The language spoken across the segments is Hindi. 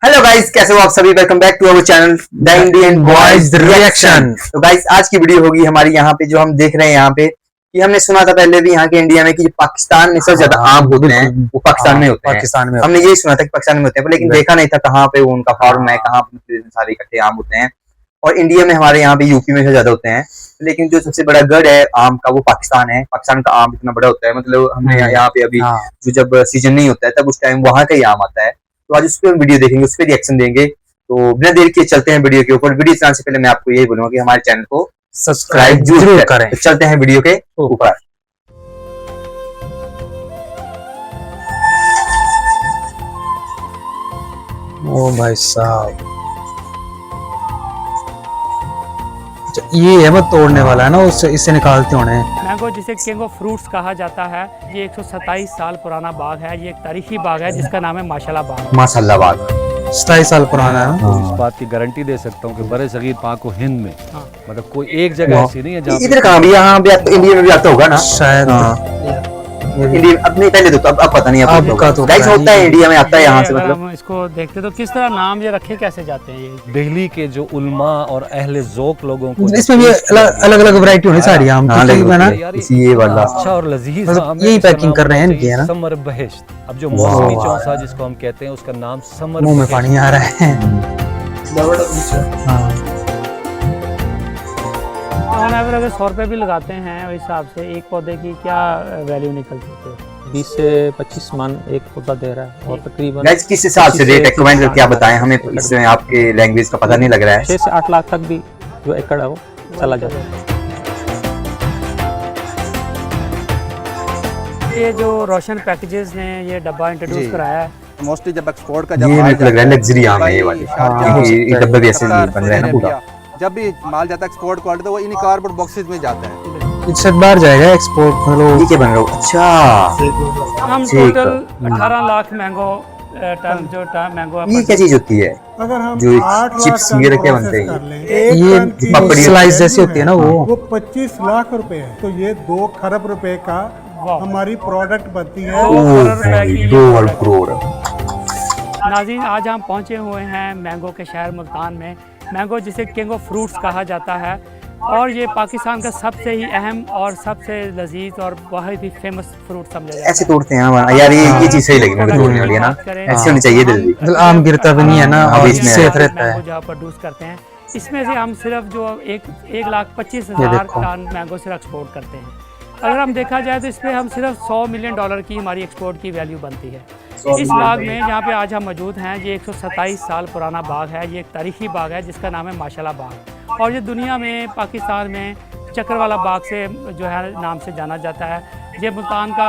हेलो गाइस, कैसे हो आप सभी। Welcome back to our channel the Indian boys reaction. तो गाइस, आज की वीडियो होगी हमारी यहाँ पे जो हम देख रहे हैं यहाँ पे कि हमने सुना था पहले भी यहाँ के इंडिया में कि पाकिस्तान में सबसे ज्यादा आम होते हैं वो पाकिस्तान में होते हैं। हमने यही सुना था कि पाकिस्तान में होते हैं, लेकिन देखा नहीं था कहाँ पे वो उनका फार्म है, कहाँ पे सारे इकट्ठे आम होते हैं। और इंडिया में हमारे यहाँ पे यूपी में ज्यादा होते हैं, लेकिन जो सबसे बड़ा गढ़ है आम का वो पाकिस्तान है। पाकिस्तान का आम इतना बड़ा होता है, मतलब हमने यहाँ पे अभी जो जब सीजन नहीं होता है तब उस टाइम वहां का ही आम आता है। तो आज उस पर वीडियो देखेंगे, उस पर रिएक्शन देंगे। तो बिना देर के चलते हैं वीडियो के ऊपर। वीडियो चलाने से पहले मैं आपको यही बोलूंगा कि हमारे चैनल को सब्सक्राइब जरूर करें। तो चलते हैं वीडियो के ऊपर। ओ भाई साहब, ये है वो तोड़ने वाला है ना, उससे इससे निकालते होने। मैंगो जिसे किंग ऑफ फ्रूट्स कहा जाता है, ये 127 साल पुराना बाग है। ये एक तारीखी बाग है जिसका नाम है माशाल्लाह बाग। माशाल्लाह बाग 27 साल पुराना है। इस बात की गारंटी दे सकता हूँ कि बड़े सगीर पाक व हिंद में मतलब कोई एक जगह ऐसी नहीं है जहाँ इधर कहाँ भी, यहाँ भी इंडिया में भी आता होगा ना शायद। इंडिया अपने पहले तो अब पता नहीं, अब का तो गाइस होता है इंडिया में, आता है यहाँ से। मतलब हम इसको देखते तो किस तरह नाम ये रखे कैसे जाते हैं ये। दिल्ली के जो उलमा और अहले ज़ौक़ लोगों को इसमें भी अलग अलग वैरायटी होनी सारी आम की, इसी ये वाला अच्छा और लजीज यही पैकिंग कर रहे हैं इनकी, है ना। समर बहिश्त, अब जो मौसमी चौसा जिसको हम कहते हैं उसका नाम समर, मुंह में पानी आ रहा है। ऑन एवरेज अगर 100 रुपये भी लगाते हैं उस हिसाब से एक पौधे की क्या वैल्यू निकल सकती है? 20 से 25 मन एक पौधा दे रहा है और तकरीबन गाइस किस हिसाब से रेट है कमेंट करके आप बताएं हमें, इसमें आपके लैंग्वेज का पता नहीं लग रहा है। 6 से 8 लाख तक भी जो एकड़ है वो चला जाता है। ये जो रोशन पैकेजेस ने ये डब्बा इंट्रोड्यूस कराया है, मोस्टली जब एक्सपोर्ट का ये मुझे लग रहा है लग्जरी आम है ये वाली। ये डब्बे भी ऐसे बन रहे हैं ना पूरा। जब भी माल जाता है एक्सपोर्ट क्वालिटी तो वो इन्हीं कार्डबोर्ड बॉक्सेस में जाता है। इससे बाहर जाएगा एक्सपोर्ट। ये क्या बन रहा है? अच्छा, हम टोटल 18 लाख मैंगो टन जो मैंगो ये क्या चीज होती है? अगर हम जो 8 चिप्स लाख वगैरह टन क्या प्रोसेस बनते हैं? कर लें, एक ये टन की पपड़ी स्लाइस जैसे होती है ना वो 25 लाख रुपए है। तो ये 2 खरब रुपए का हमारी प्रोडक्ट बनती है। 2 करोड़ रुपए की 2 करोड़। नाज़रीन, आज हम पहुंचे हुए हैं मैंगो के शहर मुल्तान में। मैंगो जिसे किंग ऑफ फ्रूट्स कहा जाता है और ये पाकिस्तान का सबसे ही अहम और सबसे लजीज और बहुत ही फेमस फ्रूट समझा जाता है। ऐसे तोड़ते हैं यार, ये चीज सही लगी मुझे तोड़ने वाली है ना, ऐसे होनी चाहिए दिल। आम गिरता भी नहीं है ना, और इसमें सेफ रहता है। जहाँ प्रोड्यूस करते हैं, इसमें से हम सिर्फ जो 1,25,000 टन मैंगो सिर्फ एक्सपोर्ट करते हैं। अगर हम देखा जाए तो इसमें हम सिर्फ $100 मिलियन की हमारी एक्सपोर्ट की वैल्यू बनती है। इस बाग में जहाँ पे आज हम मौजूद हैं, ये 127 साल पुराना बाग है। ये एक तारीखी बाग है जिसका नाम है माशाल्लाह बाग, और ये दुनिया में पाकिस्तान में चक्रवाला बाग से जो है नाम से जाना जाता है। ये मुल्तान का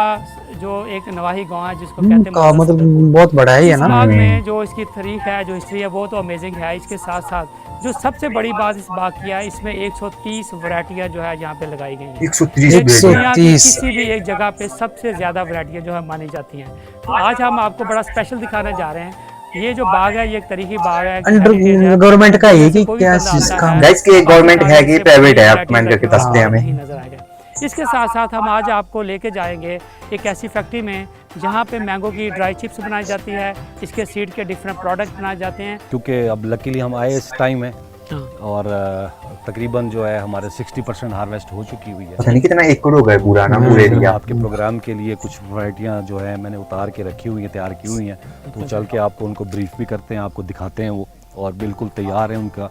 जो एक नवाही गांव है जिसको कहते हैं, मतलब बहुत बड़ा है ये ना। बाग में जो इसकी तारीख है, जो हिस्ट्री है, वो तो अमेजिंग है। इसके साथ साथ जो सबसे बड़ी बात इस बाग की है, इसमें 130 वैरायटियाँ जो है यहाँ पे लगाई गई हैं। 130 दुनिया की किसी भी एक जगह पे सबसे ज्यादा वैरायटियाँ जो है मानी जाती हैं। तो आज हम आपको बड़ा स्पेशल दिखाने जा रहे हैं। ये जो बाग है ये एक तरीकी बाग है। अंडर गवर्नमेंट का है कि क्या सिस्टम? गाइस के गवर्नमेंट है कि प्राइवेट है, आप कमेंट करके बताते हैं हमें। नजर आएगा। इसके साथ साथ हम आज आपको लेके जाएंगे एक ऐसी फैक्ट्री में जहाँ पे मैंगो की ड्राई चिप्स बनाई जाती है, इसके सीड के डिफरेंट प्रोडक्ट बनाए जाते हैं। क्योंकि अब लकीली हम आए इस टाइम है और तकरीबन जो है हमारे 60% हार्वेस्ट हो चुकी हुई है। पता नहीं कितना एकड़ हो गए पूरा ना, पूरे एरिया। आपके प्रोग्राम के लिए कुछ वैरायटियाँ जो है मैंने उतार के रखी हुई हैं, तैयार की हुई हैं, तो चल के आपको उनको ब्रीफ भी करते हैं, आपको दिखाते हैं वो, और बिल्कुल तैयार है उनका,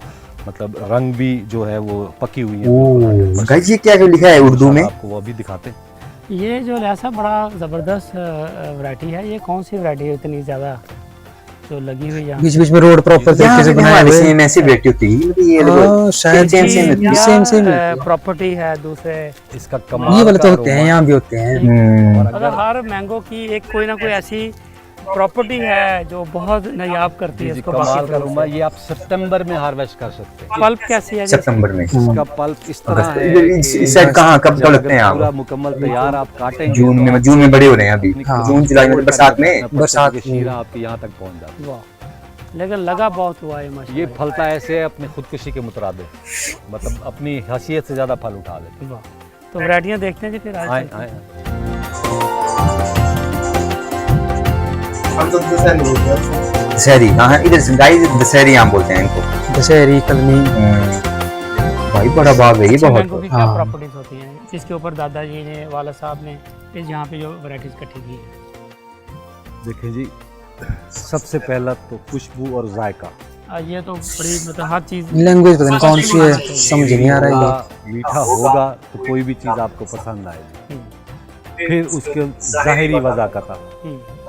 मतलब रंग भी जो है वो पकी हुई है। गाइस ये क्या लिखा है उर्दू में? आपको वो भी दिखाते हैं। ये जो ऐसा बड़ा ज़बरदस्त वैरायटी है, ये कौन सी वैरायटी है इतनी ज़्यादा जो लगी हुई है? बीच बीच में रोड प्रॉपर तरीके से बनाए हुए सेम ऐसी वैरायटी होती है ये, शायद सेम प्रॉपर्टी है। दूसरे इसका कमाल ये वाले तो होते हैं, यहाँ भी होते हैं। अगर हर मैंगो की एक कोई ना कोई ऐसी प्रॉपर्टी है जो बहुत नायाब करती है इसको। कमाल करूँगा, ये आप सितंबर में हार्वेस्ट कर सकते हैं। पल्प कैसी है? सितंबर में इसका पल्प इस तरह है इस साइड कहाँ कब लगते हैं पूरा आप? मुकम्मल तैयार आप काटेंगे जून में बड़े हो रहे हैं अभी। जून जुलाई में बरसात में शीरा आपके यहाँ तक पहुँच जाता है। वाह, लेकिन लगा बहुत हुआ है माशाल्लाह। ये फलता ऐसे है अपनी खुदकुशी के मुतरादिफ, मतलब अपनी हैसियत से ज़्यादा फल उठा लेते। वाह, तो वैरायटियाँ देखते हैं जी फिर आज। आए हम तो दशहरी, हाँ इधर गाइस दशहरी आम बोलते हैं इनको। दशहरी, कलमी। भाई बड़ा बाग है ये अच्छे बहुत। मैंगो की क्या हाँ। प्रॉपर्टीज होती हैं, इसके ऊपर दादाजी ने, वाला साहब ने इस यहाँ पे जो वैरायटीज इकट्ठी की है। देखिए जी, सबसे पहला तो खुशबू और जायका। ये तो बड़ी मतलब हर चीज़ लैंग्वेज पता नहीं कौन सी है, समझ नहीं आ रहा है। मीठा होगा तो कोई भी चीज़ आपको पसंद आएगी। फिर उसके ज़ाहिरी वज़ाकत,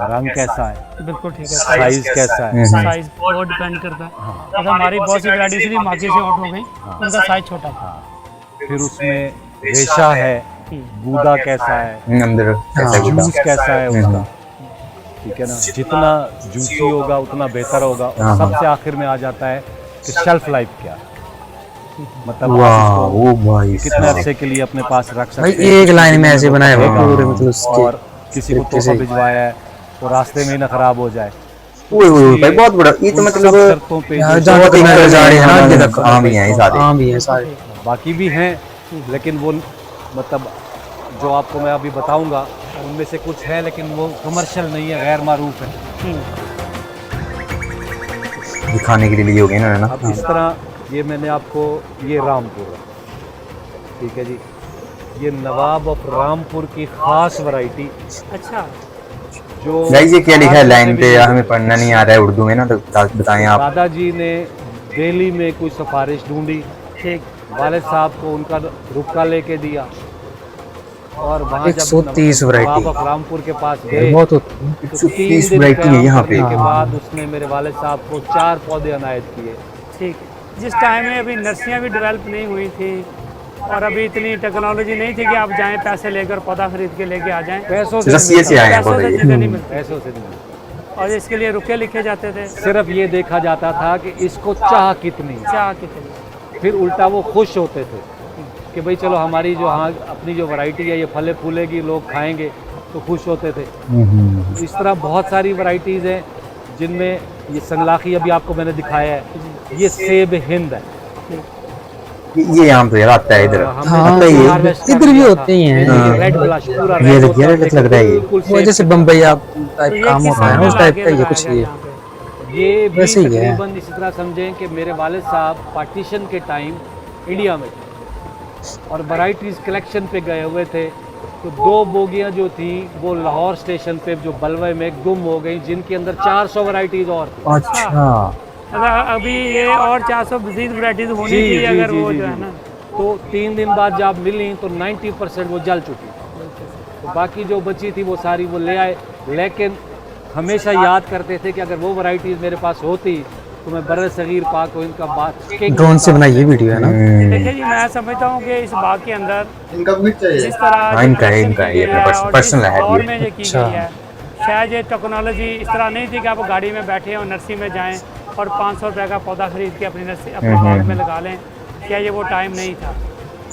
रंग कैसा है, बिल्कुल ठीक है। साइज कैसा है, साइज बहुत डिपेंड करता है। मतलब हमारी बहुत सी वैरायटी भी मार्केट से आउट हो गई, उनका साइज छोटा था। फिर उसमें रेशा है, गूदा कैसा है, अंदर कैसा होगा। जूस कैसा है उसका, ठीक है ना। जितना जूसी होगा उतना बेहतर होगा। और सबसे आखिर में आ जाता है कि शेल्फ लाइफ क्या है, मतलब आप वाह इसको वो भाई कितने अरसे के लिए अपने पास रख सकते भाई हैं। एक लाइन में ऐसे बनाया हुआ रहेगा। पूरे, मतलब उसके और किसी को तोहफा भिजवाया है तो रास्ते में ही ना खराब हो जाए। ओए ओए भाई बहुत बड़ा ये तो उन मतलब सब शर्तों पे यहाँ जो- जहाँ तक मैं जा रही है ना, ये तक आम ही हैं ये सारे। आम भी है सारे। बाकी भी हैं, लेकिन वो मतलब जो आपको मैं अभी बताऊंगा उनमें से कुछ है, लेकिन वो कमर्शियल नहीं है, गैर मारूफ है। दिखाने के लिए लिए हो गए ना। अब इस तरह ये मैंने आपको, ये रामपुर है, ठीक है जी, ये नवाब ऑफ रामपुर की खास वैरायटी अच्छा, जो गाइस ये क्या लिखा है लाइन पे, हमें पढ़ना नहीं आ रहा है उर्दू में ना, तो बताएं आप। दादाजी ने दिल्ली में कोई सिफारिश ढूंढी, ठीक। वालिद साहब को उनका रुपका लेके दिया और वहाँ जब 130 वैरायटी। नवाब ऑफ रामपुर के पास गए बहुत होती है। तो 130 3 दिन वैरायटी है यहाँ पे। करने के बाद उसने मेरे वालिद साहब को 4 पौधे अनायत किए। ठीक। जिस टाइम में अभी नर्सरियाँ भी डेवलप नहीं हुई थी और अभी इतनी टेक्नोलॉजी नहीं थी कि आप जाएं पैसे लेकर पौधा खरीद के लेके आ जाएं, पैसों रसिये से आए हैं पैसों से पौधे। चीज़ें नहीं मिलती पैसों से नहीं, और इसके लिए रुपये लिखे जाते थे। सिर्फ ये देखा जाता था कि इसको चाह कितनी है। चाह कितनी। फिर उल्टा वो खुश होते थे कि भाई चलो हमारी जो हाँ अपनी जो वैरायटी है ये फले फूलेगी, लोग खाएंगे, तो खुश होते थे। इस तरह बहुत सारी वैरायटीज़ हैं जिनमें ये संगलाखी अभी आपको मैंने दिखाया है, ये सेब हिंद है। ये आम तो यार आता है इधर। हाँ, आता ही है। हार्वेस्ट इधर भी होते ही हैं। हाँ। रेड ब्लश पूरा ये red देखिए, होता है, red लग रहा है ये। बिल्कुल वो सेब जैसे बम्बई आप तो टाइप ये काम होता है ना, उस टाइप का ये कुछ ये। ये भी वैसे ही है। तकरीबन इसी तरह समझें कि मेरे वालिद साहब पार्टीशन के टाइम इंडिया में थे और वैराइटीज़ कलेक्शन पे गए हुए थे, तो 2 बोगियां जो थी वो लाहौर स्टेशन पे जो बलवे में गुम हो गई, जिनके अंदर 400 वैराइटीज़ और थी। अच्छा अभी ये और 400 मजीद वैरायटीज होनी जी, चाहिए जी, अगर जी, वो जी, जो जी। है ना। तो 3 दिन बाद जब मिली तो 90% वो जल चुकी, तो बाकी जो बची थी वो सारी वो ले आए। लेकिन हमेशा याद करते थे कि अगर वो वैराइटीज़ मेरे पास होती तो मैं बर्र सगीर पाक को इनका बात ड्रोन से बनाई ये वीडियो है ना। देखिए जी, मैं समझता हूँ कि इस बाग के अंदर इनका भी चाहिए। जिस तरह हाँ, जो इनका है, production इनका है, की ये गई अपना है और personal जिस है दौर ये। में जो की अच्छा। गई है, शायद ये टेक्नोलॉजी इस तरह नहीं थी कि आप गाड़ी में बैठे और नर्सरी में जाएं और 500 रुपये का पौधा खरीद के अपनी नर्सरी अपने बाग में लगा लें। क्या ये वो टाइम नहीं था?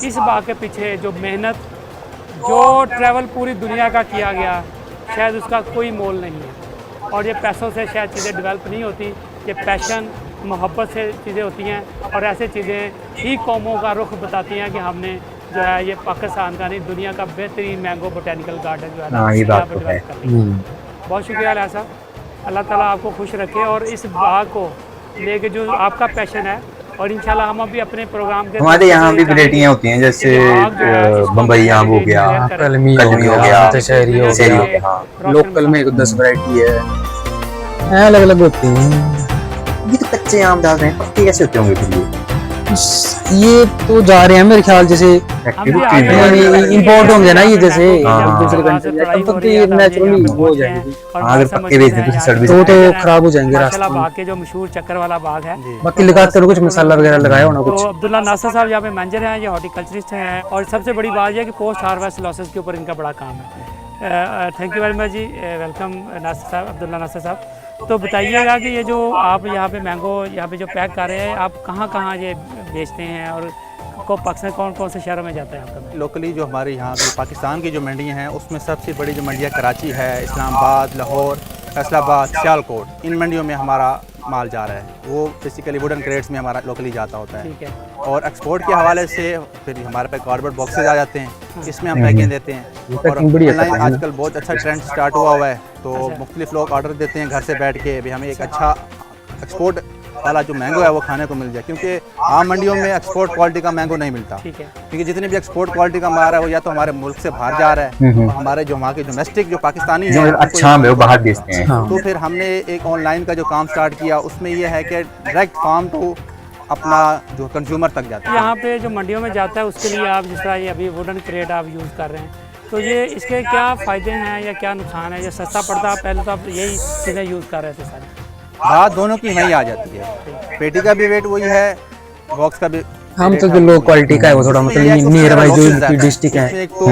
इस बाग के पीछे जो मेहनत, जो ट्रैवल पूरी दुनिया का किया गया, शायद उसका कोई मोल नहीं है। और ये पैसों से शायद चीज़ें डेवलप नहीं होती, ये पैशन मोहब्बत से चीज़ें होती हैं और ऐसे चीज़ें ही कौमों का रुख बताती हैं कि हमने जो है ये पाकिस्तान का नहीं दुनिया का बेहतरीन मैंगो बोटेनिकल गार्डन जो है ना हाँ, ये यहाँ बात पे तो डेवलप है। कर लिया। बहुत शुक्रिया लाल साहब, अल्लाह ताला आपको खुश रखे और इस बाग को लेके जो आपका पैशन है, और इंशाल्लाह हम अभी अपने प्रोग्राम के हमारे यहाँ भी वैरायटियाँ होती हैं, जैसे बम्बई आम हो गया, कलमी कलमी हो गया, दशहरी हो दशहरी हो गया, गया। हाँ लोकल में 10 वैरायटी है, अलग अलग होती हैं। ये तो कच्चे आम डाल रहे हैं, पक्के कैसे होते होंगे फिर ये तो जा रहे हैं मेरे ख्याल जैसे इम्पोर्ट होंगे ना ये, जैसे हाँ। दूसरे कंट्री में, तब तक ये नेचुरली वो हो जाएगी। हाँ, अगर पक्के बेच दें तो सर्विस तो खराब हो जाएंगे माशाल्लाह रास्ते में। बाग के जो मशहूर चक्कर वाला बाग है, बाकी लगाते रहो, कुछ मसाला वगैरह लगाया होना तो कुछ। अब्दुल्ला नासर साहब यहाँ पे मैनेजर हैं, ये हॉर्टिकल्चरिस्ट हैं, और सबसे बड़ी बात यह है कि पोस्ट हार्वेस्ट लॉसेस के ऊपर इनका बड़ा काम है। Thank you very much ji, welcome Nasir sahab, Abdullah नासर साहब। तो बताइएगा कि ये जो आप यहाँ पे मैंगो यहाँ पे जो पैक कर रहे हैं, आप कहाँ कहाँ ये बेचते हैं और को पाकिस्तान कौन कौन से शहरों में जाता है आपका? लोकली जो हमारे यहाँ की पाकिस्तान की जो मंडियाँ हैं उसमें सबसे बड़ी जो मंडियाँ कराची है, इस्लामाबाद, लाहौर, फैसलाबाद, सियालकोट, इन मंडियों में हमारा माल जा रहा है, वो बेसिकली वुडन क्रेट्स में हमारा लोकली जाता होता है। ठीक है। और एक्सपोर्ट के हवाले से फिर हमारे पास कार्डबोर्ड बॉक्सेज आ जाते हैं, इसमें हम पैकिंग देते हैं। और ऑनलाइन आजकल बहुत अच्छा ट्रेंड स्टार्ट हुआ है, तो मुख्तलिफ लोग ऑर्डर देते हैं घर से बैठ के भी हमें एक अच्छा एक्सपोर्ट वाला जो मैंगो है वो खाने को मिल जाए, क्योंकि आम मंडियों में एक्सपोर्ट क्वालिटी का मैंगो नहीं मिलता। ठीक है। क्योंकि जितने भी एक्सपोर्ट क्वालिटी का माल है वो या तो हमारे मुल्क से बाहर जा रहा है, और हमारे जो वहाँ के डोमेस्टिक जो पाकिस्तानी जो है अच्छा है वो बाहर बेचते हैं। तो फिर हमने एक ऑनलाइन का जो काम स्टार्ट किया, उसमें ये है कि डायरेक्ट फार्म टू अपना जो कंज्यूमर तक जाता है। यहाँ पे जो मंडियों में जाता है उसके लिए आप जिस तरह ये अभी वुडन क्रेट आप यूज़ कर रहे हैं, तो ये इसके क्या फ़ायदे हैं या क्या नुकसान है? ये सस्ता पड़ता, पहले तो आप यही चीज़ें यूज़ कर रहे थे सारे। बात दोनों की वहीं आ जाती है, पेटी का भी वेट वही है, बॉक्स का भी। हम तो जो लो क्वालिटी का है वो थोड़ा मतलब नियर बाई जो डिस्ट्रिक्ट है, एक तो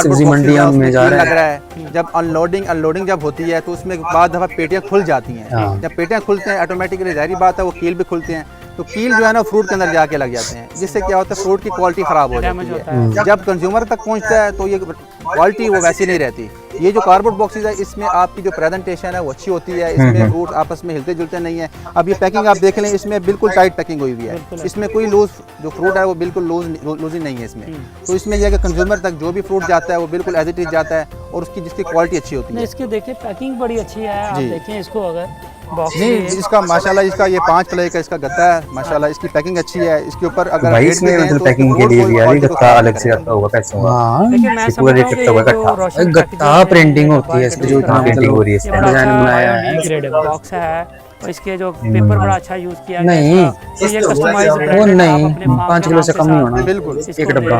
सब्जी मंडियों में जा रहा है। लग रहा है जब अनलोडिंग जब होती है तो उसमें बाद दफा पेटियां खुल जाती हैं। जब पेटियां खुलते हैं ऑटोमेटिकली जाहिर बात है वो कील भी खुलते हैं, तो कील जो है ना फ्रूट के अंदर जाके लग जाते हैं, जिससे क्या होता है फ्रूट की क्वालिटी ख़राब हो जाती है। जब कंज्यूमर तक पहुंचता है तो ये क्वालिटी वो वैसी नहीं रहती। ये जो कार्डबोर्ड बॉक्सेस है इसमें आपकी जो प्रेजेंटेशन है वो अच्छी होती है, इसमें फ्रूट आपस में हिलते जुलते नहीं है। अब ये पैकिंग आप देख लें, इसमें बिल्कुल टाइट पैकिंग हुई हुई है, इसमें कोई लूज जो फ्रूट है वो बिल्कुल लूज ही नहीं है इसमें। तो इसमें यह है कि कंज्यूमर तक जो भी फ्रूट जाता है वो बिल्कुल एज इट इज जाता है, और उसकी जिसकी क्वालिटी अच्छी होती है। इसकी देखिए पैकिंग बड़ी अच्छी है, आप देखें इसको अगर बॉक्स नहीं, इसका माशाल्लाह इसका ये 5 प्ले का इसका गत्ता है, माशाल्लाह इसकी पैकिंग अच्छी है। इसके ऊपर अगर भाई इसमें मतलब पैकिंग के लिए भी यार गत्ता अलग से आता होगा पैसों का। हाँ देखिए मैं पूरा रेट कितना होगा गत्ता? गत्ता प्रिंटिंग होती है इसकी जो प्रिंटिंग हो रही है इसमें। डिजाइन बनाया है। ग्रेड बॉक्स है और इसके जो पेपर बड़ा अच्छा यूज किया गया नहीं, है, तो ये कस्टमाइज वो नहीं 5 किलो से कम नहीं होना। बिल्कुल एक डब्बा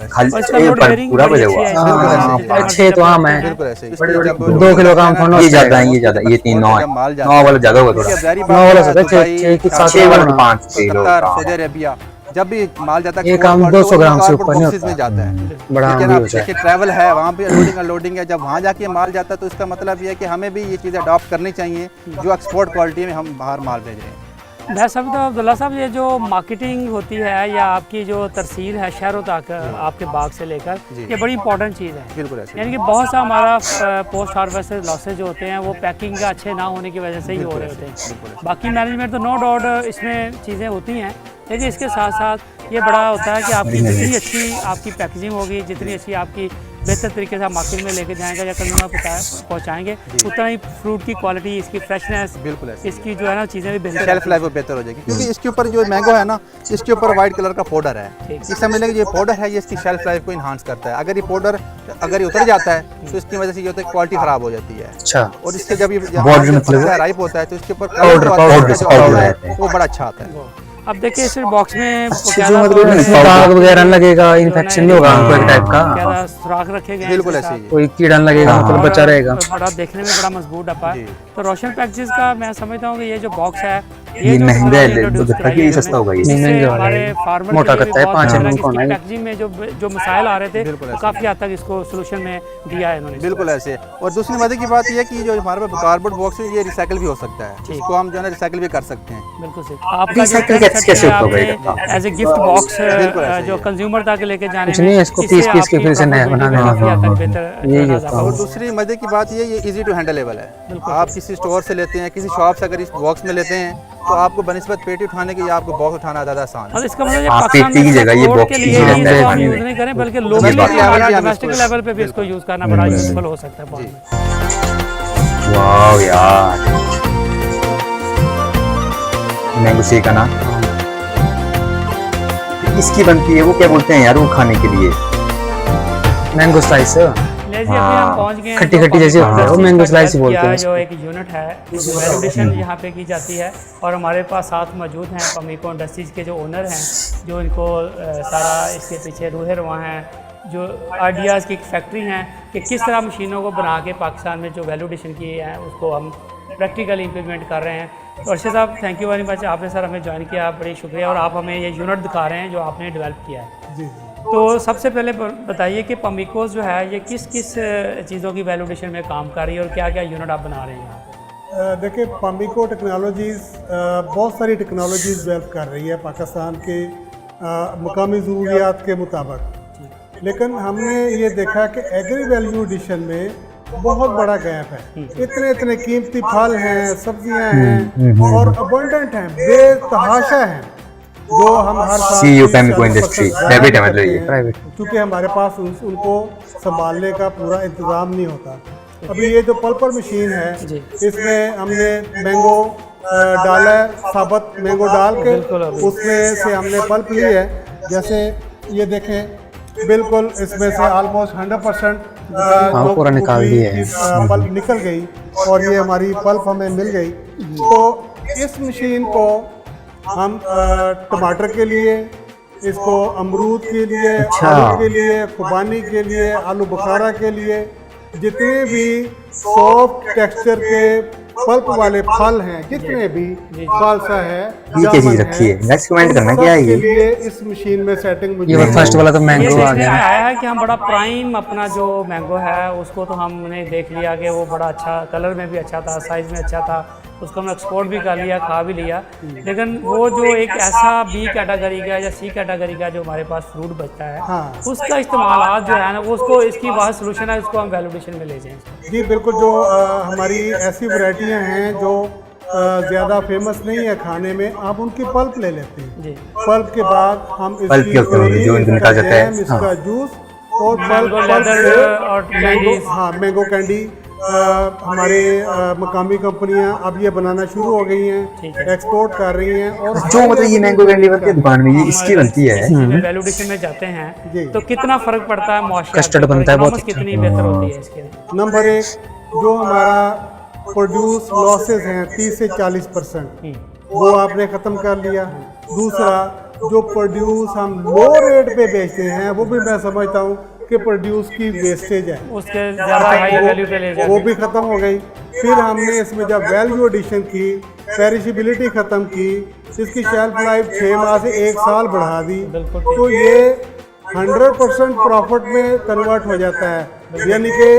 खाली और इसका लोड बेयरिंग पूरा बड़ी बजा अच्छी हुआ। है, हाँ, जितना अच्छे तो आम है, बिल्कुल ऐसे 2 किलो का आम थोड़ा ये ज्यादा है, ये ज्यादा, ये 3 9 है, 9 वाला ज्यादा होगा थोड़ा। 9 वाला से 6 की 7 6 वाला वाला 5 किलो। सऊदी अरेबिया जब भी माल जाता है एक आम 200 ग्राम से ऊपर नहीं बॉक्सेस में होता। जाता है। बड़ा आम लेकिन भी आप हो जाए। देखिए ट्रैवल है, वहाँ पे अनलोडिंग है, जब वहाँ जाके माल जाता है तो इसका मतलब ये है कि हमें भी ये चीज़ें अडॉप्ट करनी चाहिए जो एक्सपोर्ट क्वालिटी में हम बाहर माल भेज रहे हैं। मैं समझता हूँ अब्दुल्ला साहब, ये जो मार्केटिंग होती है या आपकी जो तरसील है शहरों तक आपके बाग से लेकर, ये बड़ी इंपॉर्टेंट चीज़ है। बिल्कुल ऐसे यानी कि बहुत सा हमारा पोस्ट हार्वेस्ट लॉसेज जो होते हैं वो पैकिंग का अच्छे ना होने की वजह से ही हो रहे होते हैं। बाकी मैनेजमेंट तो नो डाउट इसमें चीज़ें होती हैं, लेकिन इसके साथ साथ ये बड़ा होता है कि आपकी जितनी अच्छी आपकी पैकेजिंग होगी, जितनी अच्छी आपकी बेहतर तरीके से आप मार्केट में लेके जाएंगे या कंज्यूमर पहुंचाएंगे, उतना ही फ्रूट की क्वालिटी, इसकी फ्रेशनेस, बिल्कुल ऐसे इसकी जो है ना चीज़ें भी बेहतर शेल्फ लाइफ बेहतर हो जाएगी। क्योंकि इसके ऊपर जो मैंगो है ना, इसके ऊपर वाइट कलर का पाउडर है। इस समझ लेंगे ये पाउडर है, ये इसकी शेल्फ लाइफ को इन्हांस करता है। अगर ये पाउडर अगर ये उतर जाता है तो इसकी वजह से ये होता है क्वालिटी खराब हो जाती है। अच्छा, और इसके जब ये राइप होता है तो इसके ऊपर पाउडर वो बड़ा अच्छा आता है। अब देखिए इस बॉक्स में दाग वगैरह लगेगा, इन्फेक्शन नहीं होगा हमको एक टाइप का, सुराख रखे गए हैं, बिल्कुल ऐसे ही कोई कीड़ा न लगेगा, मतलब बचा रहेगा। बड़ा देखने में बड़ा मजबूत डब्बा है। तो रोशन पैकेजेस का मैं समझता हूँ कि ये जो बॉक्स है ये महंगा है, तो गत्ता के लिए सस्ता होगा ये। हमारे फार्मर मोटा गत्ता है, 5 एमएम का होना है। पैकेजिंग में जो मसाइल आ रहे थे वो काफी हद तक इसको सोल्यूशन में दिया है इन्होंने। बिल्कुल ऐसे। और दूसरी मजे की बात यह कि जो हमारे पास कार्डबोर्ड बॉक्स है ये रिसाइकिल भी हो सकता है, इसको हम जो है रिसाइकिल भी कर सकते हैं। बिल्कुल सही। आपका रिसाइकिल कैसे होगा एज ए गिफ्ट बॉक्स जो कंज्यूमर तक लेके जाने कुछ नहीं है, इसको पीस के फिर से नया बनाना है। और दूसरी मजे की बात ये इजी टू हैंडलेबल है। आप किसी स्टोर से लेते हैं, किसी शॉप से अगर इस बॉक्स में लेते हैं तो आपको बनिस्बत पेटी उठाने की या आपको बॉक्स उठाना ज़्यादा आसान है। इसका मतलब पाकिस्तान की जगह ये बॉक्स के लिए हम यूज नहीं करें, बल्कि लोकल डोमेस्टिक लेवल पे भी इसको यूज करना बड़ा यूजफुल हो सकता है। वाह यार, मैंगो शेक है ना, इसकी बनती है वो क्या बोलते हैं यार वो खाने के लिए? मैंगो स्लाइस, अभी हम पहुंच गए हैं खट्टी जैसी होती है वो मैंगो स्लाइस बोलते हैं। जो एक यूनिट है वैल्यूडेशन यहाँ पे की जाती है, और हमारे पास साथ मौजूद हैं पमीको इंडस्ट्रीज के जो ओनर हैं, जो इनको सारा इसके पीछे रूहे रवा हैं, जो आइडियाज़ की फैक्ट्री हैं कि किस तरह मशीनों को बना के पाकिस्तान में जो वैल्यूडेशन किए हैं उसको हम प्रैक्टिकली इम्प्लीमेंट कर रहे हैं। तो अर्शद साहब थैंक यू वेरी मच, आपने सर हमें ज्वाइन किया, बड़ी शुक्रिया। और आप हमें ये यूनिट दिखा रहे हैं जो आपने डेवलप किया है। जी। तो सबसे पहले बताइए कि पमीकोस जो है ये किस किस चीज़ों की वैल्यूडेशन में काम कर रही है और क्या क्या यूनिट आप बना रहे हैं यहाँ पे? देखिए पमीको टेक्नोलॉजीज़ बहुत सारी टेक्नोलॉजीज़ डेवलप कर रही है पाकिस्तान के मुकामी ज़रूरियात के मुताबिक, लेकिन हमने ये देखा कि एग्री वैल्यू एडिशन में बहुत बड़ा गैप है। इतने इतने कीमती फल हैं, सब्जियां हैं और अबंडेंट हैं, बेतहाशा हैं, जो हम हर साल CEO 30-40% पेमको इंडस्ट्री प्राइवेट है, मतलब ये प्राइवेट, क्योंकि हमारे पास उनको संभालने का पूरा इंतजाम नहीं होता। अभी ये जो पल्पर मशीन है, इसमें हमने मैंगो डाला है, साबुत मैंगो डाल के उसमें से हमने पल्प ली है। जैसे ये देखें, बिल्कुल इसमें से ऑलमोस्ट 100% पूरा निकाल दिया है, पल्प निकल गई और ये हमारी पल्प हमें मिल गई। तो इस मशीन को हम टमाटर के लिए, इसको अमरूद के लिए, आलू के लिए, खुबानी के लिए, आलू बुखारा के लिए, जितने भी सॉफ्ट टेक्सचर के पल्प वाले फल हैं, जितने भी फालसा है, ये क्या चीज रखी है, नेक्स्ट कमेंट करना क्या है के ये। लिए इस मशीन में सेटिंग मुझे ये फर्स्ट वाला तो ये मैंगो आ देखने गया। आया है कि हम बड़ा प्राइम अपना जो मैंगो है उसको तो हमने देख लिया कि वो बड़ा अच्छा, कलर में भी अच्छा था, साइज़ में अच्छा था, उसको हमने एक्सपोर्ट भी कर लिया, खा भी लिया। लेकिन वो जो एक ऐसा बी कैटेगरी का या सी कैटेगरी का जो हमारे पास फ्रूट बचता है, हाँ। उसका इस्तेमाल जो है ना, वो उसको इसकी बात सोल्यूशन है, उसको हम वैल्यूएशन में ले जाएं। जी बिल्कुल, जो हमारी ऐसी वैरायटियां हैं जो ज़्यादा फेमस नहीं है खाने में, आप उनकी पल्प ले लेते हैं। जी, पल्प के बाद हम पल्प के ऊपर जो इनको निकाला जाता है, इसका जूस और मैंगो पल्प लेदर से और मैंगो, कैंडीज। हाँ मैंगो कैंडी, हमारे मकामी कंपनियां अब ये बनाना शुरू हो गई हैं, एक्सपोर्ट कर रही हैं। और जो मतलब ये मैंगो कैंडी बनती है दुकान में, ये इसकी बनती है। वैल्यूएशन में जाते जी। हैं तो कितना फर्क पड़ता है मुआशरे कस्टर्ड पे, बनता है बहुत economics कितनी बेहतर होती है इसके। नंबर 1, जो हमारा प्रोड्यूस लॉसेस हैं 30 से 40%, वो आपने ख़त्म कर लिया। दूसरा, जो प्रोड्यूस हम लो रेट पे बेचते हैं, वो भी मैं समझता हूँ कि प्रोड्यूस की वेस्टेज है, उसके ज़्यादा हाई वैल्यू पे ले जाते वो भी ख़त्म हो गई। फिर हमने इसमें जब वैल्यू एडिशन की, पेरिशेबिलिटी ख़त्म की, इसकी शेल्फ लाइफ 6 माह से 1 साल बढ़ा दी, तो ये 100% प्रॉफिट में कन्वर्ट हो जाता है। यानी कि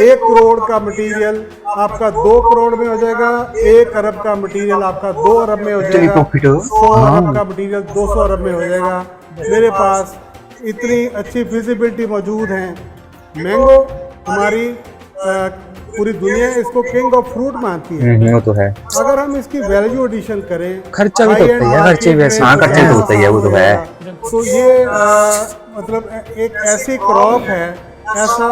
1 करोड़ का मटेरियल आपका 2 करोड़ में हो जाएगा, 1 अरब का मटेरियल आपका 2 अरब में हो जाएगा, प्रॉफिट हो। 100 अरब का मटेरियल 200 अरब में हो जाएगा। मेरे पास इतनी अच्छी फिजिबिलिटी मौजूद है। मैंगो हमारी पूरी दुनिया इसको किंग ऑफ फ्रूट मानती है। वो तो है। अगर हम इसकी वैल्यू एडिशन करें, खर्चा भी तो होता है, खर्चे भी ऐसे। हाँ, खर्चे तो होता ही है, वो तो है। तो ये मतलब एक ऐसी क्रॉप है, ऐसा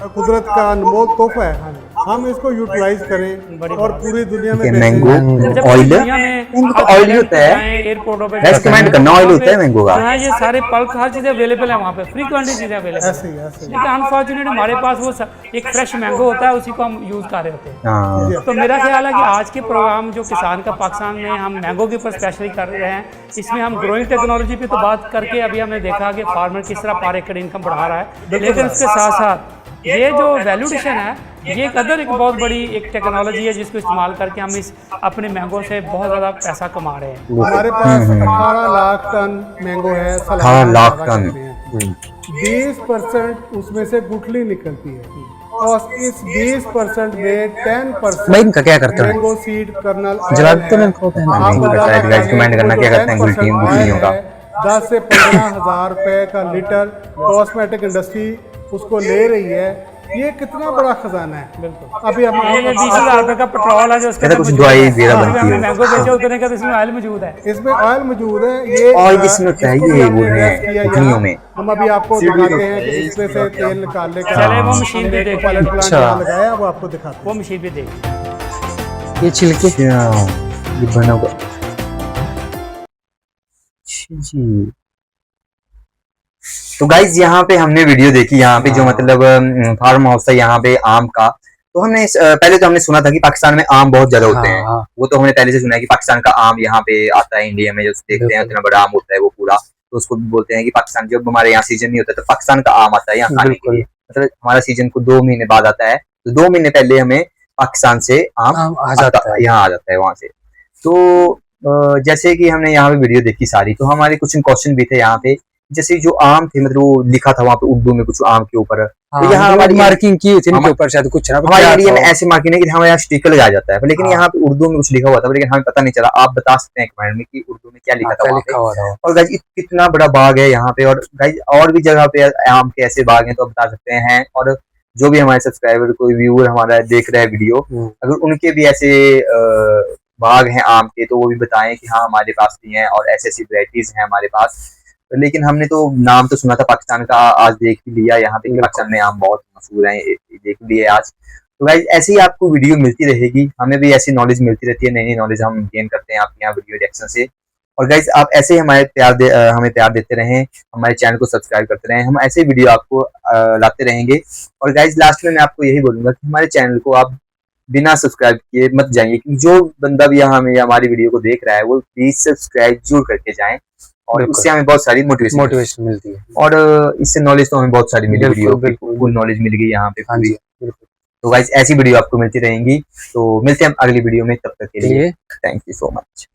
कुदरत का अनमोल तोहफा है, हम इसको यूटिलाइज करें और पूरी दुनिया में मैंगो जब ऑयल, दुनिया में मैंगो का ऑयल होता है, एयरपोर्टों पे वैसे कमेंट करना, ऑयल होता है मैंगो का। हाँ, ये सारे पल्प हर चीज़ें अवेलेबल है वहाँ पे, फ्रीक्वेंटली चीज़ें अवेलेबल ऐसे ही ऐसे ही। लेकिन अनफॉर्चुनेट हमारे पास वो एक फ्रेश मैंगो होता है, उसी को हम यूज़ कर रहे होते हैं। हाँ, तो मेरा ख्याल है कि आज के प्रोग्राम जो किसान का पाकिस्तान में हम मैंगो के ऊपर स्पेशली कर रहे हैं, इसमें हम ग्रोइंग टेक्नोलॉजी पे तो बात करके अभी हमने देखा कि फार्मर किस तरह पर एकड़ इनकम बढ़ा रहा है, लेकिन उसके साथ साथ ये जो वैल्यूएशन है, ये कदर एक बहुत बड़ी एक टेक्नोलॉजी है जिसको इस्तेमाल करके हम इस अपने मैंगो से बहुत ज़्यादा पैसा कमा रहे हैं। हमारे पास 18 लाख टन मैंगो है, 18 लाख टन। 20% उसमें से गुठली निकलती है और इस 20% में 10% भाई इनका क्या करते हैं? मैंगो सीड कर्नल जला देते हैं इनको, होता है ना? नहीं पता है, guys, कमेंट करना क्या करते हैं गुठलियों का। 10 से 15 हज़ार रुपए का लीटर कॉस्मेटिक इंडस्ट्री उसको ले रही है। ये कितना बड़ा खजाना है। बिल्कुल। अभी हम ये 20,000 रुपये का पेट्रोल है जो उसके ऐसा अंदर कुछ मौजूद दवाई है। वगैरह और बनती हमने है। मैंगो बेचे उतने का, तो इसमें ऑयल मौजूद है। इसमें ऑयल मौजूद है। ये ऑयल जिसमें होता है, इसको ये भी हमने वो है टेस्ट किया गुठलियों यहाँ। में। हम अभी आपको दिखाते हैं कि इसमें से तेल निकालने का चले वो मशीन भी देख पायलट प्लांट अच्छा। यहाँ लगाया, वो आपको दिखाते हैं। वो मशीन भी देख। ये छिलके ये बना हुआ जी। तो गाइज यहाँ पे हमने वीडियो देखी, यहाँ पे जो मतलब फार्म हाउस है यहाँ पे आम का। तो हमने पहले तो हमने सुना था कि पाकिस्तान में आम बहुत ज्यादा होते हैं। वो तो हमने पहले से सुना है कि पाकिस्तान का आम यहाँ पे आता है इंडिया में, जो देखते हैं उतना बड़ा आम होता है वो पूरा। तो उसको बोलते हैं कि पाकिस्तान, जब हमारे यहाँ सीजन नहीं होता तो पाकिस्तान का आम आता है यहाँ खाने के लिए। मतलब हमारा सीजन को 2 महीने बाद आता है, तो 2 महीने पहले हमें पाकिस्तान से आम आ जाता है, यहाँ आ जाता है वहां से। तो जैसे कि हमने यहाँ पे वीडियो देखी सारी, तो हमारे कुछ क्वेश्चन भी थे यहाँ पे। जैसे जो आम थे, मतलब वो लिखा था वहाँ पे उर्दू में कुछ आम के ऊपर। तो यहाँ हमारी मार्किंग की थी इनके ऊपर, शायद कुछ ना हमारे एरिया में ऐसे मार्किंग है कि हमारे यहाँ स्टिकर लगाया जाता है, लेकिन यहाँ पे उर्दू में कुछ लिखा हुआ था, लेकिन हमें पता नहीं चला। आप बता सकते हैं कमेंट में कि उर्दू में क्या लिखा था वहाँ पे। और गाइस कितना बड़ा बाग है यहाँ पे, और गाइस और भी जगह पे आम के ऐसे बाग हैं तो आप बता सकते हैं। और जो भी हमारे सब्सक्राइबर कोई व्यूअर हमारा देख रहा है वीडियो, अगर उनके भी ऐसे बाग हैं आम के तो वो भी बताएं कि हाँ हमारे पास भी हैं और ऐसी ऐसी वैरायटीज हैं हमारे पास। लेकिन हमने तो नाम तो सुना था पाकिस्तान का, आज देख ही लिया यहाँ पे पाकिस्तान में आम बहुत मशहूर है, देख लिए आज। तो गाइस ऐसे ही आपको वीडियो मिलती रहेगी, हमें भी ऐसी नॉलेज मिलती रहती है, नई नई नॉलेज हम गेन करते हैं आपके यहाँ वीडियो रिएक्शन से। और गाइस आप ऐसे ही हमें प्यार देते रहें, हमारे चैनल को सब्सक्राइब करते रहें, हम ऐसे वीडियो आपको लाते रहेंगे। और गाइस लास्ट में मैं आपको यही बोलूंगा कि हमारे चैनल को आप बिना सब्सक्राइब किए मत जाइए, क्योंकि जो बंदा भी यहाँ हमें हमारी वीडियो को देख रहा है वो प्लीज सब्सक्राइब जरूर करके जाएं, और उससे हमें बहुत सारी मोटिवेशन मिलती है। और इससे नॉलेज तो हमें बहुत सारी मिली, वीडियो की फुल नॉलेज मिल गई यहाँ पे पूरी। तो गाइस ऐसी वीडियो आपको मिलती रहेंगी, तो मिलते हैं हम अगली वीडियो में, तब तक के लिए थैंक यू सो मच।